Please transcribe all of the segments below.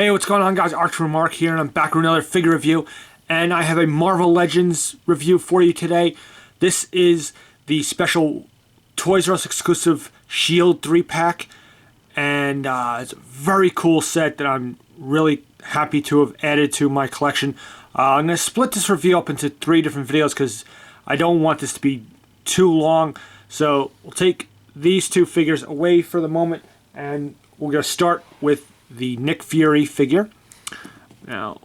Hey, what's going on, guys? Archer Mark here, and I'm back with another figure review. And I have a Marvel Legends review for you today. This is the special Toys R Us exclusive S.H.I.E.L.D 3-pack. And it's a very cool set that I'm really happy to have added to my collection. I'm going to split this review up into 3 different videos because I don't want this to be too long. So we'll take these 2 figures away for the moment, and we're going to start with the Nick Fury figure. Now,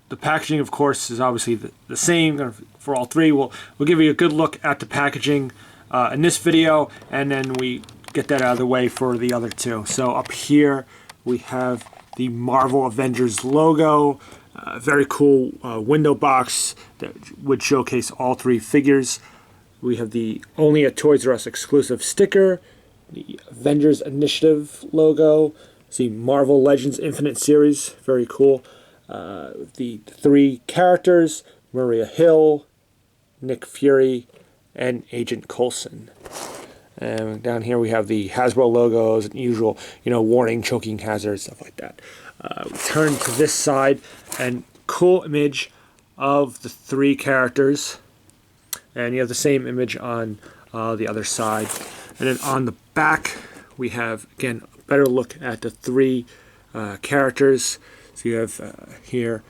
the packaging, of course, is obviously the same for all 3. We'll give you a good look at the packaging in this video, and then we get that out of the way for the other 2. So up here we have the Marvel Avengers logo. Very cool window box that would showcase all 3 figures. We have the only a Toys R Us exclusive sticker, the Avengers Initiative logo, the Marvel Legends Infinite Series, very cool. The 3 characters, Maria Hill, Nick Fury, and Agent Coulson. And down here we have the Hasbro logos and usual, warning, choking hazard, stuff like that. We turn to this side, and cool image of the 3 characters. And you have the same image on the other side. And then on the back, we have, again, a better look at the 3 characters. So you have here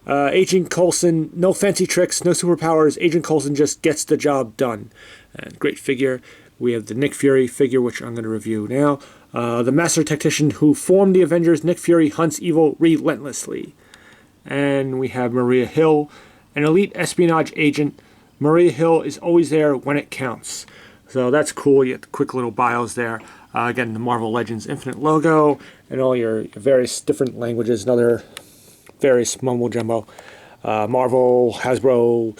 Agent Coulson, no fancy tricks, no superpowers. Agent Coulson just gets the job done. And great figure. We have the Nick Fury figure, which I'm going to review now. The master tactician who formed the Avengers, Nick Fury, hunts evil relentlessly. And we have Maria Hill, an elite espionage agent. Maria Hill is always there when it counts. So that's cool. You get the quick little bios there. Again, the Marvel Legends Infinite logo and all your various different languages and other various mumbo jumbo Marvel, Hasbro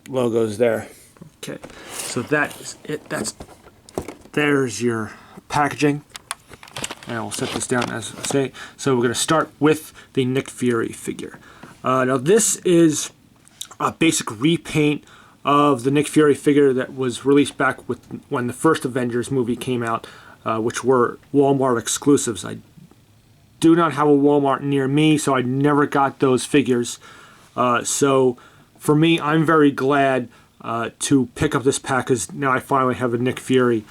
logos there. Okay, so that is it. There's your packaging. And I'll set this down as I say. So we're going to start with the Nick Fury figure. Now this is a basic repaint of the Nick Fury figure that was released back when the first Avengers movie came out, which were Walmart exclusives. I do not have a Walmart near me, so I never got those figures. So for me, I'm very glad to pick up this pack, because now I finally have a Nick Fury,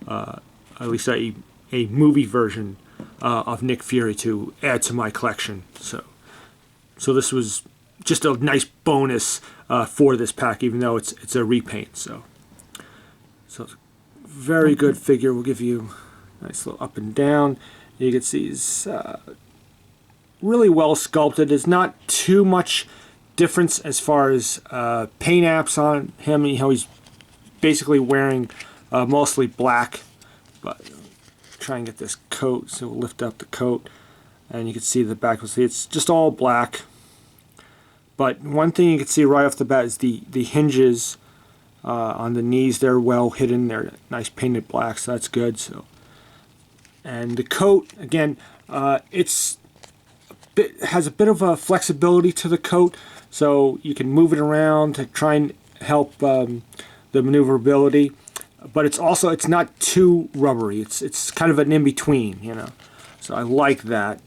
at least a movie version of Nick Fury to add to my collection. So this was just a nice bonus for this pack, even though it's a repaint. So very good figure. We'll give you a nice little up and down. You can see he's really well sculpted. There's not too much difference as far as paint apps on him. He's basically wearing mostly black. But try and get this coat. So we'll lift up the coat, and you can see the back. We'll see it's just all black. But one thing you can see right off the bat is the hinges on the knees. They're well hidden. They're nice painted black, so that's good. And the coat, again, has a bit of a flexibility to the coat, so you can move it around to try and help the maneuverability. But it's not too rubbery. It's kind of an in between, So I like that.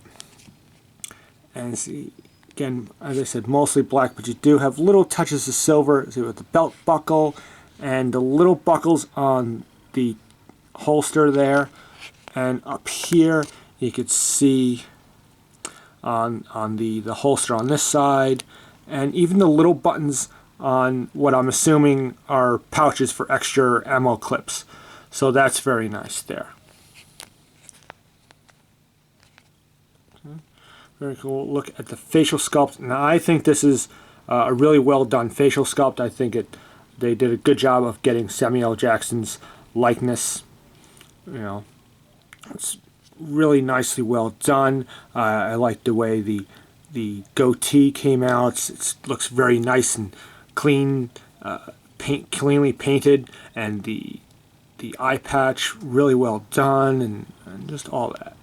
And see. Again, as I said, mostly black, but you do have little touches of silver. See, with the belt buckle and the little buckles on the holster there, and up here you could see on the holster on this side, and even the little buttons on what I'm assuming are pouches for extra ammo clips. So that's very nice there. Very cool. Look at the facial sculpt. Now I think this is a really well done facial sculpt. I think they did a good job of getting Samuel L. Jackson's likeness. It's really nicely well done. I like the way the goatee came out. It looks very nice and clean, cleanly painted, and the eye patch really well done, and just all that.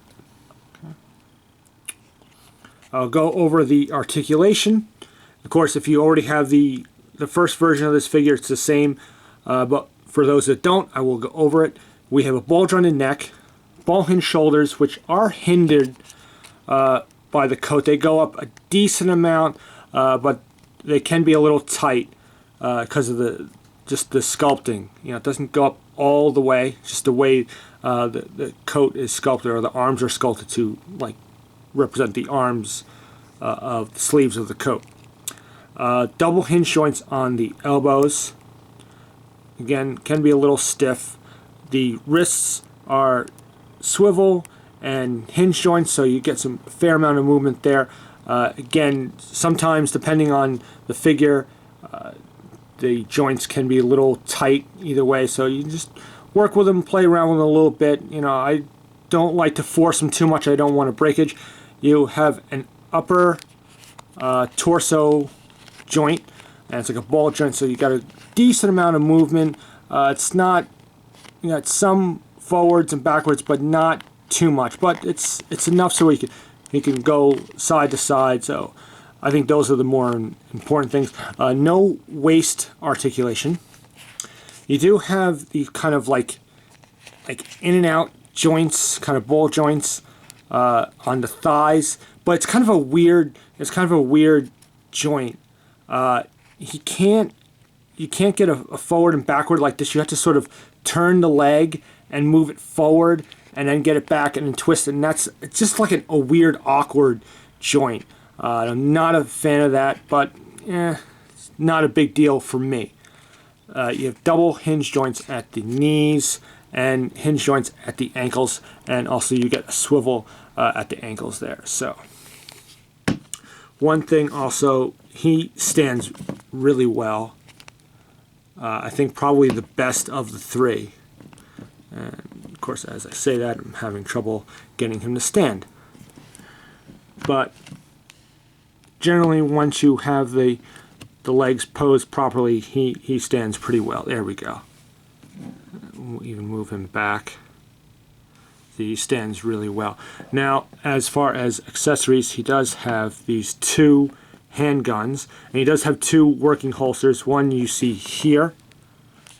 I'll go over the articulation. Of course, if you already have the first version of this figure, it's the same. But for those that don't, I will go over it. We have a bulge on the neck, ball hinge shoulders, which are hindered by the coat. They go up a decent amount, but they can be a little tight because of the sculpting. You know, it doesn't go up all the way, just the way the coat is sculpted, or the arms are sculpted to like represent the arms of the sleeves of the coat. Double hinge joints on the elbows. Again, can be a little stiff. The wrists are swivel and hinge joints, so you get some fair amount of movement there. Again, sometimes depending on the figure, the joints can be a little tight either way, so you just work with them, play around with them a little bit. You know, I don't like to force them too much. I don't want a breakage. You have an upper torso joint, and it's like a ball joint, so you got a decent amount of movement. It's not, you got some forwards and backwards, but not too much. But it's enough so he can go side to side. So I think those are the more important things. No waist articulation. You do have the kind of like in and out joints, kind of ball joints on the thighs, but it's kind of a weird joint. You can't get a forward and backward like this. You have to sort of turn the leg and move it forward and then get it back and then twist it, and it's just like a weird, awkward joint. I'm not a fan of that, but it's not a big deal for me. You have double hinge joints at the knees and hinge joints at the ankles, and also you get a swivel at the ankles there. So one thing also, he stands really well. I think probably the best of the three. And of course, as I say that, I'm having trouble getting him to stand. But generally, once you have the legs posed properly, he stands pretty well. There we go. We'll even move him back. He stands really well. Now, as far as accessories, he does have these two handguns, and he does have two working holsters. One you see here,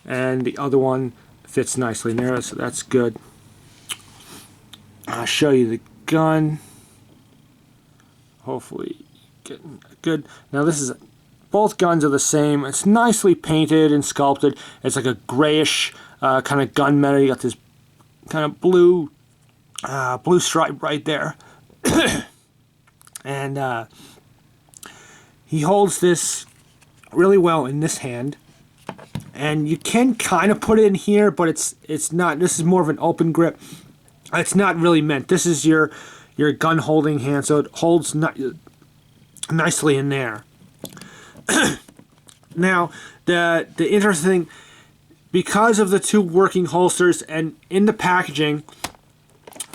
and the other one fits nicely in there, so that's good. I'll show you the gun. Hopefully getting good. Now this is, both guns are the same. It's nicely painted and sculpted. It's like a grayish kind of gunmetal. You got this kind of blue stripe right there. And he holds this really well in this hand, and you can kind of put it in here, but it's not. This is more of an open grip. It's not really meant. This is your gun holding hand, so it holds nicely in there. Now, the interesting thing, because of the two working holsters and in the packaging,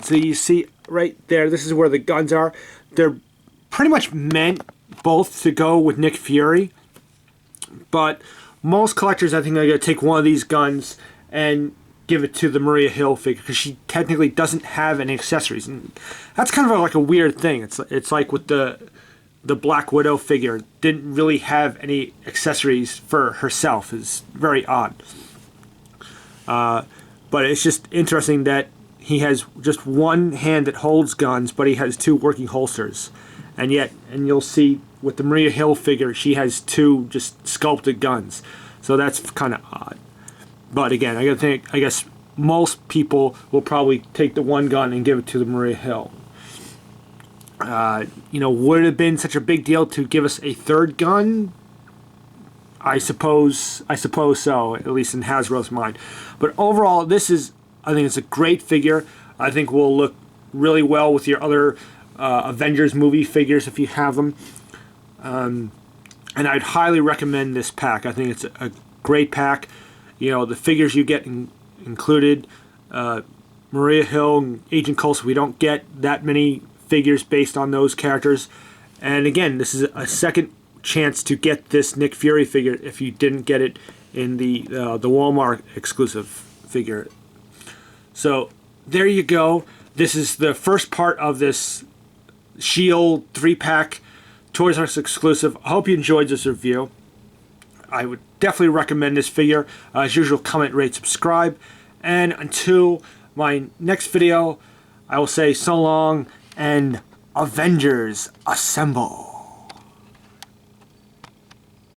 so you see right there, this is where the guns are. They're pretty much meant both to go with Nick Fury, but most collectors, I think, are going to take one of these guns and give it to the Maria Hill figure, because she technically doesn't have any accessories, and that's kind of like a weird thing. It's like with the Black Widow figure, didn't really have any accessories for herself. It's very odd. But it's just interesting that he has just one hand that holds guns, but he has two working holsters. And you'll see with the Maria Hill figure, she has two just sculpted guns. So that's kind of odd. But again, I guess most people will probably take the one gun and give it to the Maria Hill. Would it have been such a big deal to give us a third gun? I suppose so, at least in Hasbro's mind. But overall, I think it's a great figure. I think will look really well with your other Avengers movie figures if you have them. And I'd highly recommend this pack. I think it's a great pack. The figures you get included, Maria Hill and Agent Coulson, we don't get that many figures based on those characters. And again, this is a second chance to get this Nick Fury figure if you didn't get it in the Walmart exclusive figure. So there you go. This is the first part of this S.H.I.E.L.D. 3-pack Toys R Us exclusive. I hope you enjoyed this review. I would definitely recommend this figure. As usual, comment, rate, subscribe. And until my next video, I will say so long and Avengers Assemble.